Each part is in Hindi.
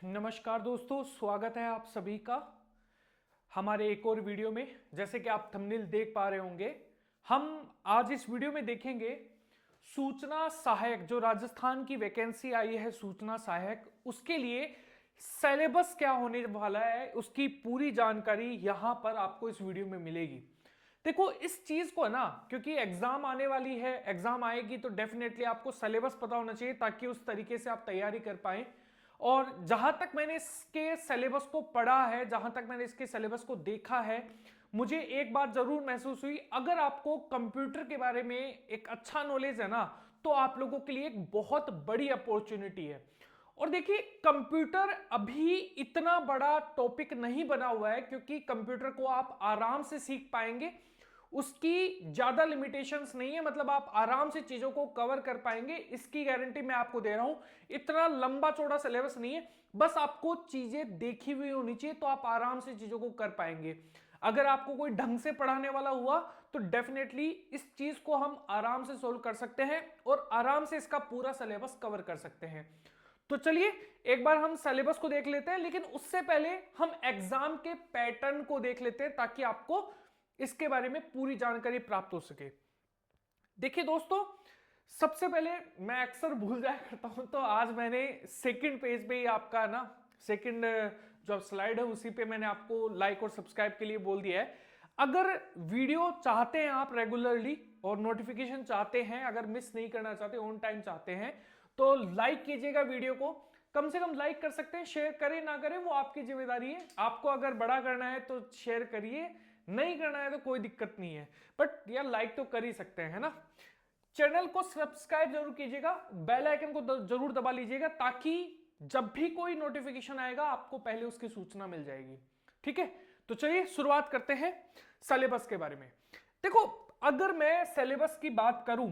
नमस्कार दोस्तों, स्वागत है आप सभी का हमारे एक और वीडियो में। जैसे कि आप थंबनेल देख पा रहे होंगे, हम आज इस वीडियो में देखेंगे सूचना सहायक, जो राजस्थान की वैकेंसी आई है सूचना सहायक, उसके लिए सिलेबस क्या होने वाला है, उसकी पूरी जानकारी यहां पर आपको इस वीडियो में मिलेगी। देखो इस चीज को ना, क्योंकि एग्जाम आने वाली है, एग्जाम आएगी तो डेफिनेटली आपको सिलेबस पता होना चाहिए ताकि उस तरीके से आप तैयारी कर पाए। और जहां तक मैंने इसके सिलेबस को पढ़ा है, जहां तक मैंने इसके सिलेबस को देखा है, मुझे एक बात जरूर महसूस हुई, अगर आपको कंप्यूटर के बारे में एक अच्छा नॉलेज है ना, तो आप लोगों के लिए एक बहुत बड़ी अपॉर्चुनिटी है। और देखिए कंप्यूटर अभी इतना बड़ा टॉपिक नहीं बना हुआ है, क्योंकि कंप्यूटर को आप आराम से सीख पाएंगे, उसकी ज्यादा लिमिटेशंस नहीं है, मतलब आप आराम से चीजों को कवर कर पाएंगे, इसकी गारंटी मैं आपको दे रहा हूं। इतना लंबा चौड़ा सिलेबस नहीं है, बस आपको चीजें देखी हुई होनी चाहिए तो आप आराम से चीजों को कर पाएंगे। अगर आपको कोई ढंग से पढ़ाने वाला हुआ तो डेफिनेटली इस चीज को हम आराम से सोल्व कर सकते हैं और आराम से इसका पूरा सिलेबस कवर कर सकते हैं। तो चलिए एक बार हम सिलेबस को देख लेते हैं, लेकिन उससे पहले हम एग्जाम के पैटर्न को देख लेते हैं ताकि आपको इसके बारे में पूरी जानकारी प्राप्त हो सके। देखिए दोस्तों, सबसे पहले मैं अक्सर भूल जाया करता हूं, तो आज मैंने सेकंड पेज पे ही आपका ना, सेकंड जो स्लाइड है उसी पे मैंने आपको लाइक और सब्सक्राइब के लिए बोल दिया है। अगर वीडियो चाहते हैं आप रेगुलरली और नोटिफिकेशन चाहते हैं, अगर मिस नहीं करना चाहते, ऑन टाइम चाहते हैं, तो लाइक कीजिएगा वीडियो को। कम से कम लाइक कर सकते हैं, शेयर करें ना करें वो आपकी जिम्मेदारी है। आपको अगर बड़ा करना है तो शेयर करिए, नहीं करना है तो कोई दिक्कत नहीं है, बट यार लाइक तो कर ही सकते हैं, है ना। चैनल को सब्सक्राइब जरूर कीजिएगा, बेल आइकन को जरूर दबा लीजिएगा, ताकि जब भी कोई नोटिफिकेशन आएगा आपको पहले उसकी सूचना मिल जाएगी। ठीक है, तो चलिए शुरुआत करते हैं सिलेबस के बारे में। देखो अगर मैं सिलेबस की बात करूं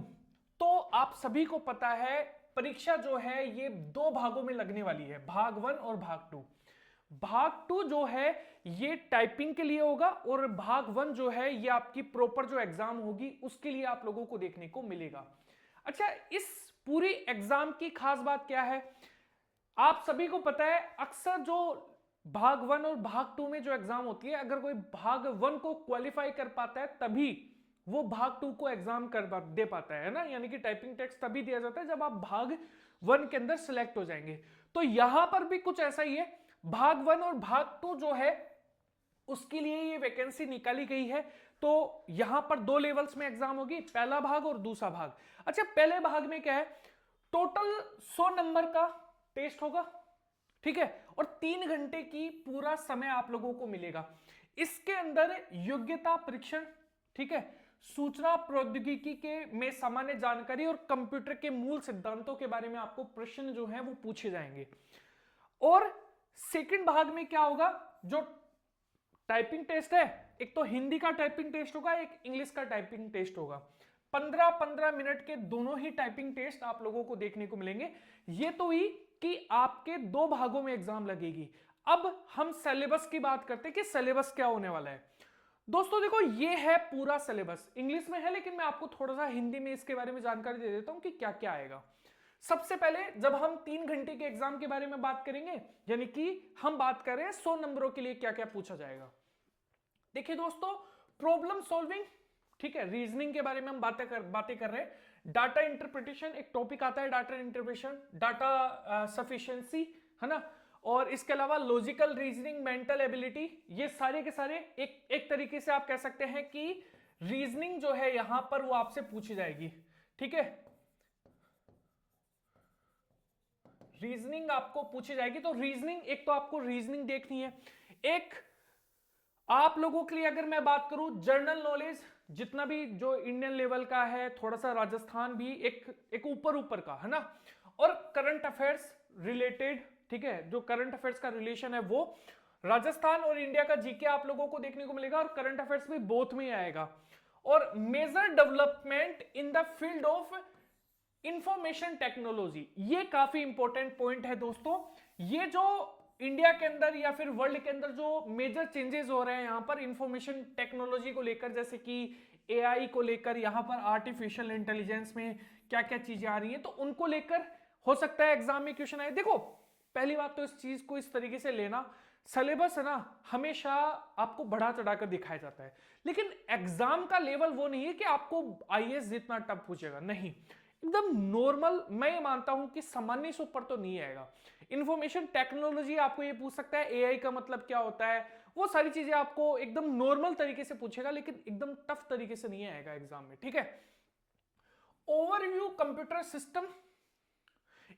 तो आप सभी को पता है परीक्षा जो है ये दो भागों में लगने वाली है, भाग 1 और भाग 2। भाग 2 जो है ये टाइपिंग के लिए होगा और भाग 1 जो है ये आपकी प्रॉपर जो एग्जाम होगी उसके लिए आप लोगों को देखने को मिलेगा। अच्छा, इस पूरी एग्जाम की खास बात क्या है, आप सभी को पता है अक्सर जो भाग 1 और भाग 2 में जो एग्जाम होती है, अगर कोई भाग 1 को क्वालिफाई कर पाता है तभी वो भाग 2 को एग्जाम कर दे पाता है ना, यानी कि टाइपिंग टेस्ट तभी दिया जाता है जब आप भाग 1 के अंदर सिलेक्ट हो जाएंगे। तो यहां पर भी कुछ ऐसा ही है, भाग 1 और भाग 2 जो है उसके लिए ये वैकेंसी निकाली गई है। तो यहां पर दो लेवल्स में एग्जाम होगी, पहला भाग और दूसरा भाग। अच्छा, पहले भाग में क्या है, टोटल 100 नंबर का टेस्ट होगा, ठीक है, और 3 घंटे की पूरा समय आप लोगों को मिलेगा। इसके अंदर योग्यता परीक्षण, ठीक है, सूचना प्रौद्योगिकी के में सामान्य जानकारी और कंप्यूटर के मूल सिद्धांतों के बारे में आपको प्रश्न जो है वो पूछे जाएंगे। और सेकंड भाग में क्या होगा, जो टाइपिंग टेस्ट है, एक तो हिंदी का टाइपिंग टेस्ट होगा, एक इंग्लिश का टाइपिंग टेस्ट होगा। 15-15 मिनट के दोनों ही टाइपिंग टेस्ट आप लोगों को देखने को मिलेंगे। ये तो ही कि आपके दो भागों में एग्जाम लगेगी। अब हम सिलेबस की बात करते हैं कि सिलेबस क्या होने वाला है। दोस्तों देखो ये है पूरा सिलेबस, इंग्लिश में है लेकिन मैं आपको थोड़ा सा हिंदी में इसके बारे में जानकारी दे देता हूं कि क्या क्या आएगा। सबसे पहले जब हम 3 घंटे के एग्जाम के बारे में बात करेंगे, यानी कि हम बात कर रहे हैं 100 नंबरों के लिए क्या क्या पूछा जाएगा। देखिए दोस्तों, प्रॉब्लम सॉल्विंग, ठीक है, रीजनिंग के बारे में हम बातें कर रहे हैं। डाटा इंटरप्रिटेशन एक टॉपिक आता है, डाटा इंटरप्रिटेशन, डाटा सफिशिएंसी, है ना, और इसके अलावा लॉजिकल रीजनिंग, मेंटल एबिलिटी, ये सारे के सारे एक तरीके से आप कह सकते हैं कि रीजनिंग जो है यहां पर वो आपसे पूछी जाएगी। ठीक है, रीजनिंग आपको पूछी जाएगी। तो रीजनिंग, एक तो आपको रीजनिंग देखनी है, एक आप लोगों के लिए अगर मैं बात करूं जनरल नॉलेज, जितना भी जो इंडियन लेवल का है, थोड़ा सा राजस्थान भी एक ऊपर ऊपर का, है ना, और करंट अफेयर्स रिलेटेड, ठीक है, जो करंट अफेयर्स का रिलेशन है वो राजस्थान और इंडिया का जीके आप लोगों को देखने को मिलेगा, और करंट अफेयर्स भी बोथ में आएगा। और major development in the field of information technology, ये काफी इंपॉर्टेंट पॉइंट है दोस्तों। ये जो इंडिया के अंदर या फिर वर्ल्ड के अंदर जो मेजर चेंजेस हो रहे हैं यहां पर इंफॉर्मेशन टेक्नोलॉजी को लेकर, जैसे कि एआई को लेकर, यहां पर आर्टिफिशियल इंटेलिजेंस में क्या क्या चीजें आ रही हैं, तो उनको लेकर हो सकता है एग्जाम में क्वेश्चन आए। देखो पहली बात तो इस चीज को इस तरीके से लेना, सिलेबस है ना हमेशा आपको बढ़ा चढ़ाकर दिखाया जाता है, लेकिन एग्जाम का लेवल वो नहीं है कि आपको आईएएस जितना टफ पूछेगा, नहीं, एकदम नॉर्मल। मैं ये मानता हूं कि सामान्य से ऊपर तो नहीं आएगा। इंफॉर्मेशन टेक्नोलॉजी आपको ये पूछ सकता है, एआई का मतलब क्या होता है, वो सारी चीजें आपको एकदम नॉर्मल तरीके से पूछेगा, लेकिन एकदम टफ तरीके से नहीं आएगा एग्जाम में, ठीक है। Overview computer system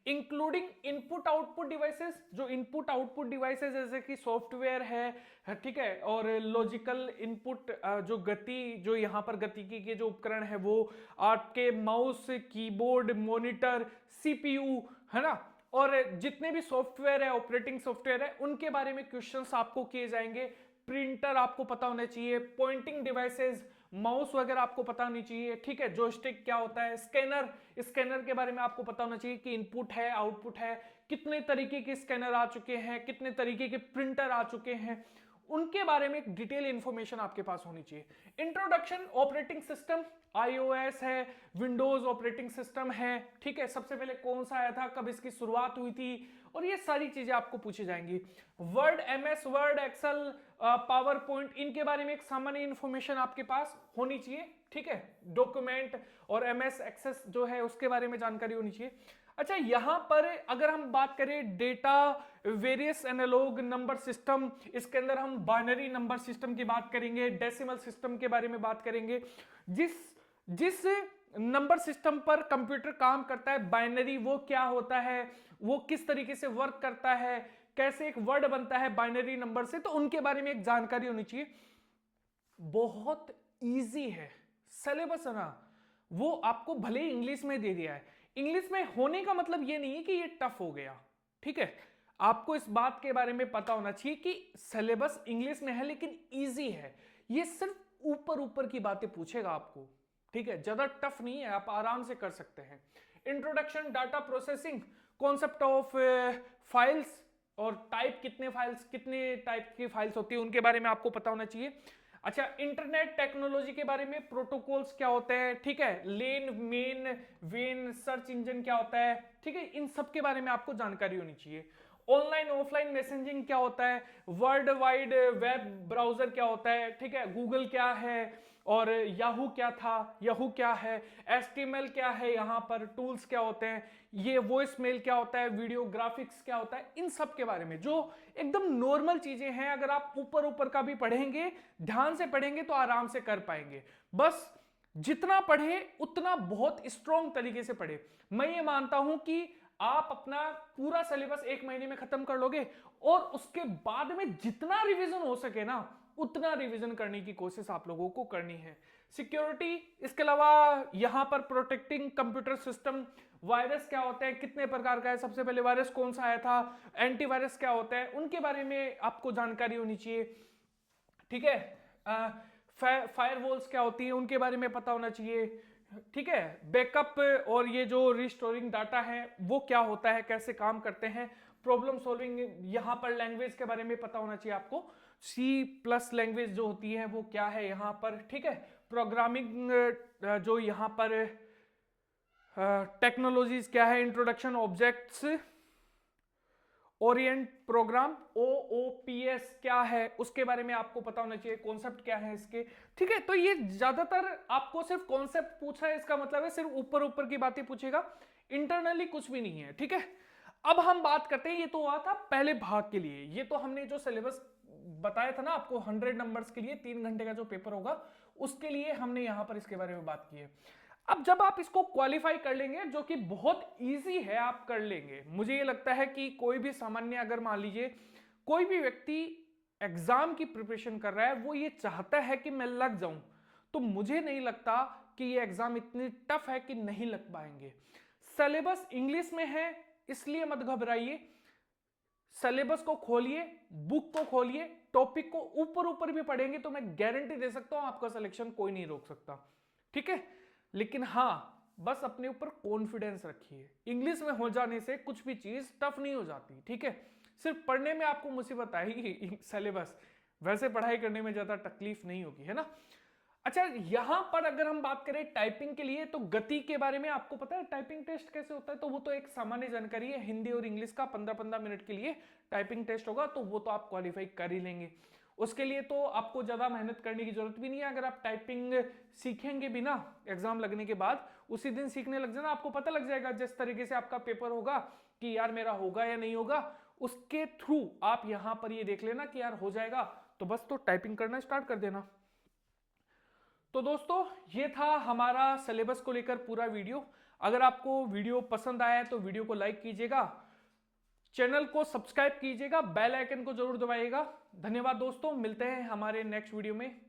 including input output devices, जो इनपुट आउटपुट डिवाइसेस जैसे कि सॉफ्टवेयर है, ठीक है, और लॉजिकल इनपुट, जो गति, जो यहाँ पर गतिकी के जो उपकरण है वो आपके माउस, कीबोर्ड, मॉनिटर, सीपीयू, है ना, और जितने भी सॉफ्टवेयर है, ऑपरेटिंग सॉफ्टवेयर है, उनके बारे में क्वेश्चंस आपको किए जाएंगे। प्रिंटर आपको पता होना चाहिए, पॉइंटिंग डिवाइसेस, माउस वगैरह आपको पता होनी चाहिए, ठीक है, जॉयस्टिक क्या होता है, स्कैनर, स्कैनर के बारे में आपको पता होना चाहिए कि इनपुट है, आउटपुट है, कितने तरीके के स्कैनर आ चुके हैं, कितने तरीके के प्रिंटर आ चुके हैं, उनके बारे में डिटेल इंफॉर्मेशन आपके पास होनी चाहिए। इंट्रोडक्शन ऑपरेटिंग सिस्टम, आईओएस है, विंडोज ऑपरेटिंग सिस्टम है, ठीक है, सबसे पहले कौन सा आया था, कब इसकी शुरुआत हुई थी, और ये सारी चीजें आपको पूछी जाएंगी। Word, MS Word, Excel, PowerPoint, इनके बारे में एक सामान्य इंफॉर्मेशन आपके पास होनी चाहिए, ठीक है। डॉक्यूमेंट और एमएस एक्सेस जो है उसके बारे में जानकारी होनी चाहिए। अच्छा, यहां पर अगर हम बात करें data various analog number system, इसके अंदर हम बाइनरी नंबर सिस्टम की बात करेंगे, डेसिमल सिस्टम के बारे में बात करेंगे। जिस नंबर सिस्टम पर कंप्यूटर काम करता है, बाइनरी, वो क्या होता है, वो किस तरीके से वर्क करता है, कैसे एक वर्ड बनता है बाइनरी नंबर से, तो उनके बारे में एक जानकारी होनी चाहिए। बहुत इजी है सिलेबस, है ना, वो आपको भले ही इंग्लिश में दे दिया है, इंग्लिश में होने का मतलब ये नहीं है कि ये टफ हो गया, ठीक है। आपको इस बात के बारे में पता होना चाहिए कि सिलेबस इंग्लिश में है लेकिन इजी है, ये सिर्फ ऊपर ऊपर की बातें पूछेगा आपको, ठीक है, ज्यादा टफ नहीं है, आप आराम से कर सकते हैं। Introduction, data processing, concept of files और टाइप, कितने फाइल्स, कितने टाइप की फाइल्स होती है उनके बारे में आपको पता होना चाहिए। अच्छा, इंटरनेट टेक्नोलॉजी के बारे में, प्रोटोकॉल्स क्या होते हैं, ठीक है, लेन, मेन, वेन, सर्च इंजन क्या होता है, ठीक है, इन सब के बारे में आपको जानकारी होनी चाहिए। ऑनलाइन ऑफलाइन मैसेजिंग क्या होता है, वर्ल्ड वाइड वेब ब्राउजर क्या होता है, ठीक है, गूगल क्या है, और याहू क्या था, याहू क्या है, एचटीएमएल क्या है, यहां पर टूल्स क्या होते हैं, ये वॉइस मेल क्या होता है, वीडियो ग्राफिक्स क्या होता है, इन सब के बारे में जो एकदम नॉर्मल चीजें हैं, अगर आप ऊपर ऊपर का भी पढ़ेंगे, ध्यान से पढ़ेंगे तो आराम से कर पाएंगे। बस जितना पढ़े उतना बहुत स्ट्रॉन्ग तरीके से पढ़े। मैं ये मानता हूं कि आप अपना पूरा सिलेबस 1 महीने में खत्म कर लोगे, और उसके बाद में जितना रिवीजन हो सके ना उतना रिवीजन करने की कोशिश आप लोगों को करनी है। सिक्योरिटी, इसके अलावा यहां पर प्रोटेक्टिंग कंप्यूटर सिस्टम, वायरस क्या होता है, कितने प्रकार का है, सबसे पहले वायरस कौन सा आया था, एंटीवायरस क्या होता है, उनके बारे में आपको जानकारी होनी चाहिए, ठीक है। फायरवॉल्स क्या होती है उनके बारे में पता होना चाहिए, ठीक है। बैकअप और ये जो रिस्टोरिंग डाटा है वो क्या होता है, कैसे काम करते हैं। प्रॉब्लम सॉल्विंग, यहाँ पर लैंग्वेज के बारे में पता होना चाहिए आपको, C+ लैंग्वेज जो होती है वो क्या है यहाँ पर, ठीक है। प्रोग्रामिंग, जो यहाँ पर टेक्नोलॉजीज क्या है, introduction objects orient program, OOPS क्या है उसके बारे में आपको पता होना चाहिए, कॉन्सेप्ट क्या है इसके, ठीक है। तो ये ज्यादातर आपको सिर्फ कॉन्सेप्ट पूछा है, इसका मतलब है सिर्फ ऊपर ऊपर की बातें पूछेगा, इंटरनली कुछ भी नहीं है, ठीक है। अब हम बात करते हैं, ये तो हुआ था पहले भाग के लिए, ये तो हमने जो सिलेबस बताया था ना आपको 100 नंबर्स के लिए 3 घंटे का जो पेपर होगा उसके लिए हमने यहां पर इसके बारे में बात की है। अब जब आप इसको क्वालिफाई कर लेंगे, जो कि बहुत इजी है, आप कर लेंगे, मुझे ये लगता है कि कोई भी सामान्य, अगर मान लीजिए कोई भी व्यक्ति एग्जाम की प्रिपरेशन कर रहा है, वो ये चाहता है कि मैं लग जाऊं, तो मुझे नहीं लगता कि ये एग्जाम इतनी टफ है कि नहीं लग पाएंगे। सिलेबस इंग्लिश में है, इसलिए मत घबराइए, सिलेबस को खोलिए, बुक को खोलिए, टॉपिक को ऊपर ऊपर भी पढ़ेंगे तो मैं गारंटी दे सकता हूं आपका सिलेक्शन कोई नहीं रोक सकता, ठीक है। लेकिन हां, बस अपने ऊपर कॉन्फिडेंस रखिए, इंग्लिश में हो जाने से कुछ भी चीज टफ नहीं हो जाती, ठीक है। सिर्फ पढ़ने में आपको मुसीबत आएगी, सिलेबस, वैसे पढ़ाई करने में ज्यादा तकलीफ नहीं होगी, है ना। अच्छा, यहां पर अगर हम बात करें टाइपिंग के लिए, तो गति के बारे में आपको पता है टाइपिंग टेस्ट कैसे होता है? तो वो तो एक सामान्य जानकारी है, हिंदी और इंग्लिश का 15-15 मिनट के लिए टाइपिंग टेस्ट होगा, तो वो तो आप क्वालिफाई कर ही लेंगे। उसके लिए तो आपको ज्यादा मेहनत करने की जरूरत भी नहीं है। अगर आप टाइपिंग सीखेंगे भी ना, एग्जाम लगने के बाद उसी दिन सीखने लग जाना, आपको पता लग जाएगा जिस तरीके से आपका पेपर होगा कि यार मेरा होगा या नहीं होगा। उसके थ्रू आप यहां पर ये देख लेना कि यार हो जाएगा, तो बस तो टाइपिंग करना स्टार्ट कर देना। तो दोस्तों, ये था हमारा सिलेबस को लेकर पूरा वीडियो। अगर आपको वीडियो पसंद आया है तो वीडियो को लाइक कीजिएगा, चैनल को सब्सक्राइब कीजिएगा, बेल आइकन को जरूर दबाइएगा। धन्यवाद दोस्तों, मिलते हैं हमारे नेक्स्ट वीडियो में।